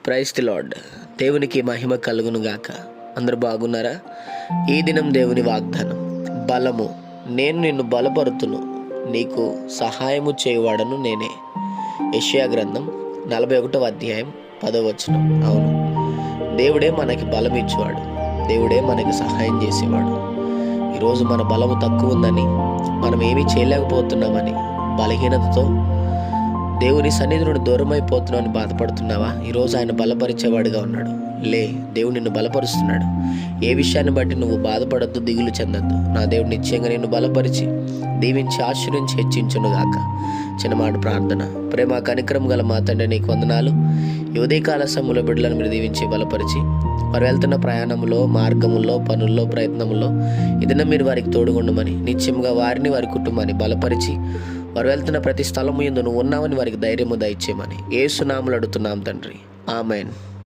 Praise the lord. దేవునికి మహిమ కలుగును గాక. అందరూ బాగున్నారా? ఈ దినం దేవుని వాగ్దానం, బలము, నేను నిన్ను బలపరుతును, నీకు సహాయము చేయువాడను నేనే. యెషయా గ్రంథం 41వ అధ్యాయం 10వ వచనం. అవును, దేవుడే మనకి బలం ఇచ్చేవాడు, దేవుడే మనకి సహాయం చేసేవాడు. ఈరోజు మన బలము తక్కువ ఉందని, మనం ఏమీ చేయలేకపోతున్నామని, బలహీనతతో దేవుని సన్నిధి నుండి దూరం అయిపోతున్నామని బాధపడుతున్నావా? ఈరోజు ఆయన బలపరిచేవాడుగా ఉన్నాడు. దేవుడు నిన్ను బలపరుస్తున్నాడు. ఏ విషయాన్ని బట్టి నువ్వు బాధపడద్దు, దిగులు చెందద్దు. నా దేవుడు నిశ్చయంగా నిన్ను బలపరిచి దీవించి ఆశీర్వించి హెచ్చించునుగాక. చిన్నమాట ప్రార్థన. ప్రేమ కనికరం గల మా తండ్రి, నీకు వందనాలు. ఈ ఉదయకాల సమయంలో బిడ్డలను మీరు దీవించి బలపరిచి, వారు వెళ్తున్న ప్రయాణంలో, మార్గముల్లో, పనుల్లో, ప్రయత్నంలో ఇదన్నా మీరు వారికి తోడుగుండమని, నిత్యంగా వారిని, వారి కుటుంబాన్ని బలపరిచి, వారు వెళ్తున్న ప్రతి స్థలము యందు నువ్వు ఉన్నావని వారికి ధైర్యము దయచేయమని యేసు నామములో అడుగుతున్నాం తండ్రి. ఆమేన్.